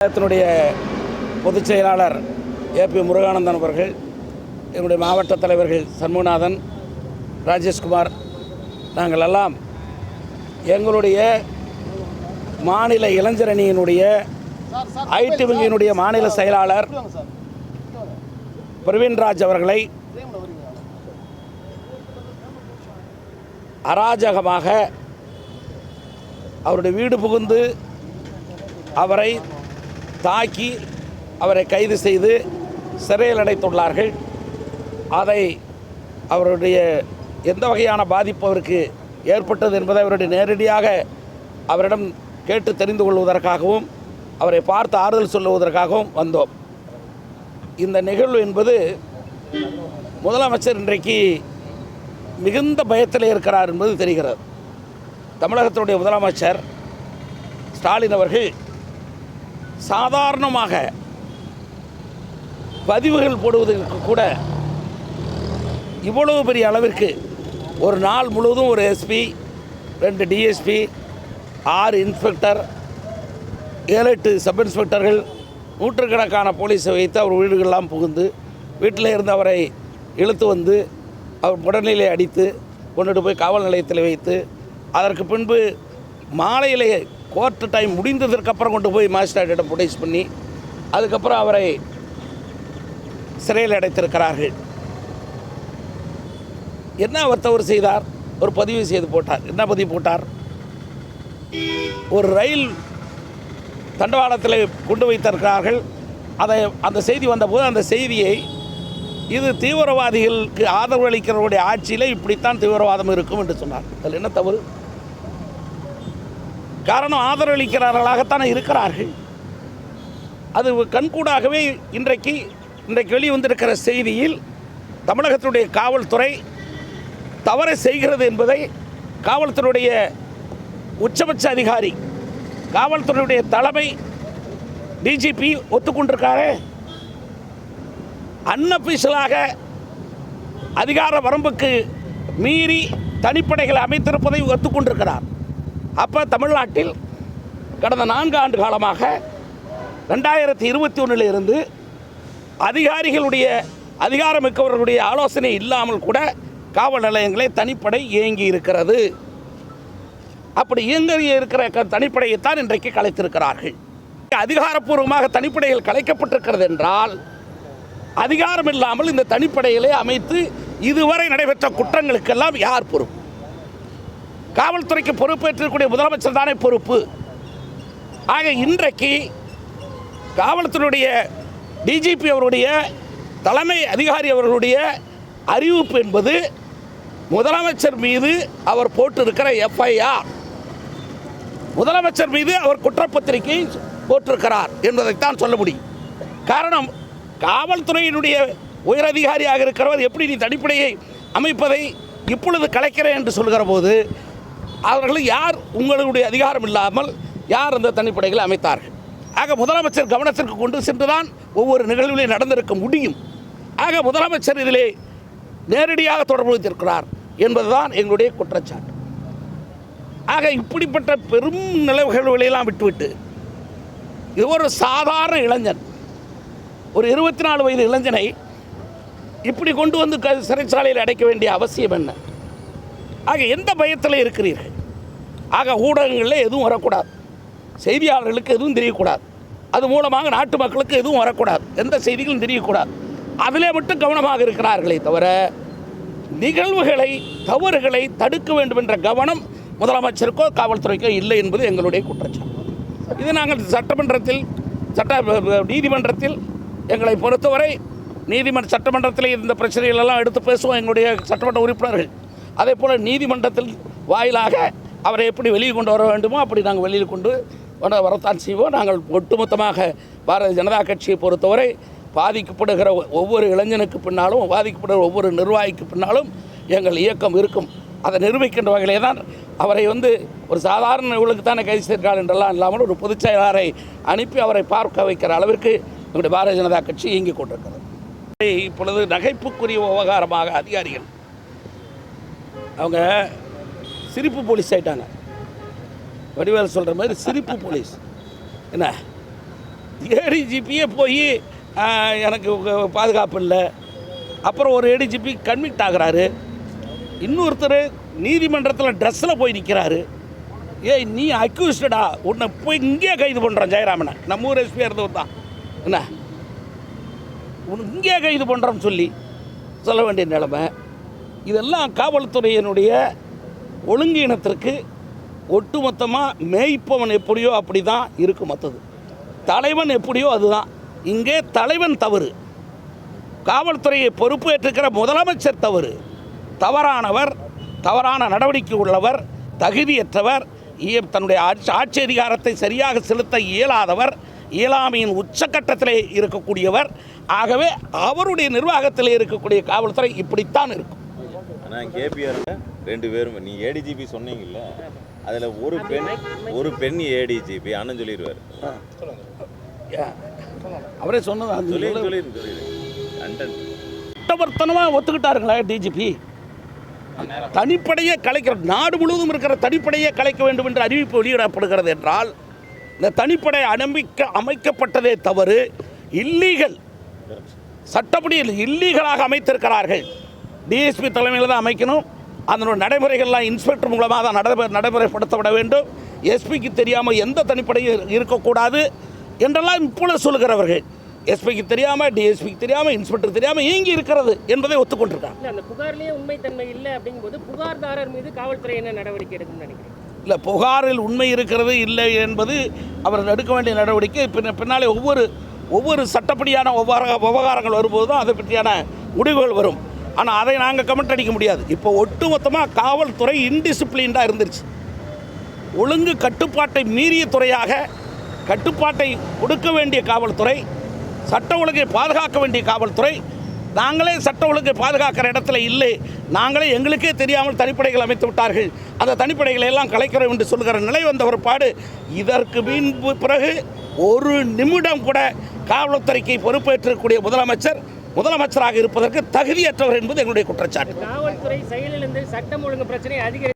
தமிழகத்தினுடைய பொதுச் செயலாளர் ஏபி முருகானந்தன் அவர்கள், என்னுடைய மாவட்ட தலைவர்கள் சண்முகநாதன், ராஜேஷ்குமார், நாங்கள் எல்லாம் எங்களுடைய மாநில இளைஞர் அணியினுடைய ஐடி வங்கியினுடைய மாநில செயலாளர் பிரவீன்ராஜ் அவர்களை அராஜகமாக அவருடைய வீடு புகுந்து அவரை தாக்கி அவரை கைது செய்து சிறையில் அடைத்துள்ளார்கள். அதை அவருடைய எந்த வகையான பாதிப்பு அவருக்கு ஏற்பட்டது என்பதை அவருடைய நேரடியாக அவரிடம் கேட்டு தெரிந்து கொள்வதற்காகவும் அவரை பார்த்து ஆறுதல் சொல்லுவதற்காகவும் வந்தோம். இந்த நிகழ்வு என்பது முதலமைச்சர் இன்றைக்கு மிகுந்த பயத்தில் இருக்கிறார் என்பது தெரிகிறது. தமிழகத்தினுடைய முதலமைச்சர் ஸ்டாலின் அவர்கள் சாதாரணமாக பதிவுகள் போடுவதற்கு கூட இவ்வளவு பெரிய அளவிற்கு ஒரு நாள் முழுவதும் ஒரு எஸ்பி, 2 டிஎஸ்பி, 6 இன்ஸ்பெக்டர், 7-8 சப் இன்ஸ்பெக்டர்கள், நூற்றுக்கணக்கான போலீஸை வைத்து அவர் வீடுகளெல்லாம் புகுந்து வீட்டில் இருந்து அவரை இழுத்து வந்து அவர் உடல்நிலை அடித்து கொண்டுட்டு போய் காவல் நிலையத்தில் வைத்து அதற்கு பின்பு மாலையிலே கோர்ட்டு டைம் முடிந்ததற்கப்புறம் கொண்டு போய் மாஜிஸ்ட்ரேட்டிடம் புடைஸ் பண்ணி அதுக்கப்புறம் அவரை சிறையில் அடைத்திருக்கிறார்கள். என்ன அவர் தவறு செய்தார்? ஒரு பதிவு செய்து போட்டார். என்ன பதிவு போட்டார்? ஒரு ரயில் தண்டவாளத்தில் கொண்டு வைத்திருக்கிறார்கள். அந்த செய்தி வந்தபோது அந்த செய்தியை இது தீவிரவாதிகளுக்கு ஆதரவு அளிக்கிறவருடைய ஆட்சியில் இப்படித்தான் தீவிரவாதம் இருக்கும் என்று சொன்னார். அதில் என்ன தவறு? காரணம், ஆதரவளிக்கிறார்களாகத்தானே இருக்கிறார்கள். அது கண்கூடாகவே இன்றைக்கு வெளிவந்திருக்கிற செய்தியில் தமிழகத்தினுடைய காவல்துறை தவறை செய்கிறது என்பதை காவல்துறையுடைய உச்சபட்ச அதிகாரி, காவல்துறையுடைய தலைமை டிஜிபி ஒத்துக்கொண்டிருக்காரு. அன்அபிஷியலாக அதிகார வரம்புக்கு மீறி தனிப்படைகளை அமைத்திருப்பதை ஒத்துக்கொண்டிருக்கிறார். அப்போ தமிழ்நாட்டில் கடந்த 4 ஆண்டு காலமாக 2021 இருந்து அதிகாரிகளுடைய அதிகாரமிக்கவர்களுடைய ஆலோசனை இல்லாமல் கூட காவல் நிலையங்களை தனிப்படை இயங்கி இருக்கிறது. அப்படி இயங்கி இருக்கிற தனிப்படையைத்தான் இன்றைக்கு கலைத்திருக்கிறார்கள். அதிகாரப்பூர்வமாக தனிப்படைகள் கலைக்கப்பட்டிருக்கிறது என்றால் அதிகாரம் இல்லாமல் இந்த தனிப்படைகளை அமைத்து இதுவரை நடைபெற்ற குற்றங்களுக்கெல்லாம் யார் பொறுப்பு? காவல்துறைக்கு பொறுப்பேற்றக்கூடிய முதலமைச்சர் தானே பொறுப்பு. ஆக இன்றைக்கு காவல்துறையுடைய டிஜிபி அவருடைய தலைமை அதிகாரி அவர்களுடைய அறிவிப்பு என்பது முதலமைச்சர் மீது அவர் போட்டிருக்கிற எஃப்ஐஆர், முதலமைச்சர் மீது அவர் குற்றப்பத்திரிகை போட்டிருக்கிறார் என்பதைத்தான் சொல்ல முடியும். காரணம், காவல்துறையினுடைய உயரதிகாரியாக இருக்கிறவர் எப்படி நீ தனிப்படையை அமைப்பதை இப்பொழுது கலைக்கிறேன் என்று சொல்கிற போது அவர்கள் யார்? உங்களுடைய அதிகாரம் இல்லாமல் யார் அந்த தனிப்படைகளை அமைத்தார்கள்? ஆக முதலமைச்சர் கவனத்திற்கு கொண்டு சென்றுதான் ஒவ்வொரு நிகழ்வுகளையும் நடந்திருக்க முடியும். ஆக முதலமைச்சர் இதிலே நேரடியாக தொடர்பு வைத்திருக்கிறார் என்பதுதான் எங்களுடைய குற்றச்சாட்டு. ஆக இப்படிப்பட்ட பெரும் நிகழ்வுகளையெல்லாம் விட்டுவிட்டு இது ஒரு சாதாரண இளைஞன், ஒரு 24 வயது இளைஞனை இப்படி கொண்டு வந்து சிறைச்சாலையில் அடைக்க வேண்டிய அவசியம் என்ன? ஆக எந்த பயத்தில் இருக்கிறீர்கள்? ஆக ஊடகங்களில் எதுவும் வரக்கூடாது, செய்தியாளர்களுக்கு எதுவும் தெரியக்கூடாது, அது மூலமாக நாட்டு மக்களுக்கு எதுவும் வரக்கூடாது, எந்த செய்திகளும் தெரியக்கூடாது. அதிலே மட்டும் கவனமாக இருக்கிறார்களே தவிர நிகழ்வுகளை, தவறுகளை தடுக்க வேண்டும் என்ற கவனம் முதலமைச்சருக்கோ காவல்துறைக்கோ இல்லை என்பது எங்களுடைய குற்றச்சாட்டு. இது நாங்கள் நீதிமன்றத்தில் எங்களை பொறுத்தவரை சட்டமன்றத்தில் இந்த பிரச்சனைகளெல்லாம் எடுத்து பேசுவோம் எங்களுடைய சட்டமன்ற உறுப்பினர்கள். அதே போல் நீதிமன்றத்தில் வாயிலாக அவரை எப்படி வெளியே கொண்டு வர வேண்டுமோ அப்படி நாங்கள் வெளியில் கொண்டு வரத்தான் செய்வோம். நாங்கள் ஒட்டுமொத்தமாக பாரதிய ஜனதா கட்சியை பொறுத்தவரை பாதிக்கப்படுகிற ஒவ்வொரு இளைஞனுக்கு பின்னாலும், பாதிக்கப்படுகிற ஒவ்வொரு நிர்வாகிக்கு பின்னாலும் எங்கள் இயக்கம் இருக்கும். அதை நிரூபிக்கின்ற வகையிலே தான் அவரை ஒரு சாதாரண இவளுக்கு தானே கைது செய்கிறார் என்றெல்லாம் இல்லாமல் ஒரு பொதுச் செயலாளரை அனுப்பி அவரை பார்க்க வைக்கிற அளவிற்கு எங்களுடைய பாரதிய ஜனதா கட்சி இயங்கிக் கொண்டிருக்கிறது. இப்பொழுது நகைப்புக்குரிய விவகாரமாக அதிகாரிகள் அவங்க சிரிப்பு போலீஸ் ஆகிட்டாங்க. வடிவேல் சொல்கிற மாதிரி சிரிப்பு போலீஸ். என்ன ஏடிஜிபியே போய் எனக்கு பாதுகாப்பு இல்லை, அப்புறம் ஒரு ஏடிஜிபி கன்விக்ட் ஆகிறாரு, இன்னொருத்தர் நீதிமன்றத்தில் ட்ரெஸ்ஸில் போய் நிற்கிறாரு. ஏய் நீ அக்யூஸ்டடா, உன்னை போய் இங்கே கைது பண்ணுறோம் ஜெயராமனை, நம்ம ஊர் எஸ்பியாக இருந்தவர் தான், என்ன உனக்கு இங்கே கைது பண்ணுறோம்னு சொல்ல வேண்டிய நிலைமை. இதெல்லாம் காவல்துறையினுடைய ஒழுங்கீனத்திற்கு ஒட்டுமொத்தமாக மேய்ப்பவன் எப்படியோ அப்படி தான் இருக்கும். மற்றது தலைவன் எப்படியோ அதுதான். இங்கே தலைவன் தவறு, காவல்துறையை பொறுப்பேற்றுக்கிற முதலமைச்சர் தவறு, தவறானவர், தவறான நடவடிக்கை உள்ளவர், தகுதியற்றவர், தன்னுடைய ஆட்சி அதிகாரத்தை சரியாக செலுத்த இயலாதவர், இயலாமையின் உச்சக்கட்டத்திலே இருக்கக்கூடியவர். ஆகவே அவருடைய நிர்வாகத்தில் இருக்கக்கூடிய காவல்துறை இப்படித்தான் இருக்கும். ஆனால் கேபிஆர் 2 பேரும், நீ ஏடிஜிபி சொன்னீங்கல்ல, அதில் ஒரு பெண் ஏடிஜிபி அண்ணன் சொல்லிடுவார். அவரே சொன்னது சொல்லிடுவார். ஒத்துக்கிட்டாருங்களா டிஜிபி? தனிப்படையே கலைக்கிற, நாடு முழுவதும் இருக்கிற தனிப்படையே கலைக்க வேண்டும் என்று அறிவிப்பு வெளியிடப்படுகிறது என்றால், இந்த தனிப்படை அமைக்கப்பட்டதே தவறு, இல்லீகல், சட்டப்படி இல்லீகலாக அமைத்திருக்கிறார்கள். டிஎஸ்பி தலைமையில் தான் அமைக்கணும். அதனுடைய நடைமுறைகள்லாம் இன்ஸ்பெக்டர் மூலமாக தான் நடைமுறைப்படுத்தப்பட வேண்டும். எஸ்பிக்கு தெரியாமல் எந்த தனிப்படையும் இருக்கக்கூடாது என்றெல்லாம் இப்பொழுது சொல்லுகிறவர்கள், எஸ்பிக்கு தெரியாமல், டிஎஸ்பிக்கு தெரியாமல், இன்ஸ்பெக்டர் தெரியாமல் இயங்கி இருக்கிறது என்பதை ஒத்துக்கொண்டிருக்காங்க. அந்த புகார்லேயே உண்மைத்தன்மை இல்லை அப்படிங்கும்போது புகார்தாரர் மீது காவல்துறை என்ன நடவடிக்கை எடுக்கும்னு நினைக்கிறேன்? இல்லை, புகாரில் உண்மை இருக்கிறது இல்லை என்பது அவர் எடுக்க வேண்டிய நடவடிக்கை. பின்னாலே ஒவ்வொரு சட்டப்படியான விவகாரங்கள் வரும்போது தான் அதை பற்றியான முடிவுகள் வரும். ஆனால் அதை நாங்கள் கமெண்ட் அடிக்க முடியாது. இப்போ ஒட்டுமொத்தமாக காவல்துறை இன்டிசிப்ளின்டாக இருந்துருச்சு. ஒழுங்கு கட்டுப்பாட்டை மீறிய துறையாக, கட்டுப்பாட்டை கொடுக்க வேண்டிய காவல்துறை, சட்ட ஒழுங்கை பாதுகாக்க வேண்டிய காவல்துறை, நாங்களே சட்ட ஒழுங்கை பாதுகாக்கிற இடத்துல இல்லை, நாங்களே எங்களுக்கே தெரியாமல் தனிப்படைகள் அமைத்து விட்டார்கள், அந்த தனிப்படைகளை எல்லாம் கலைக்கிறோம் என்று சொல்கிற நிலை வந்த ஒரு பாடு. இதற்கு பிறகு ஒரு நிமிடம் கூட காவல்துறைக்கு பொறுப்பேற்றக்கூடிய முதலமைச்சராக இருப்பதற்கு தகுதியற்றவர் என்பது எங்களுடைய குற்றச்சாட்டு. காவல்துறை செயலிழந்து சட்டம் ஒழுங்கு பிரச்சனை அதிகரித்து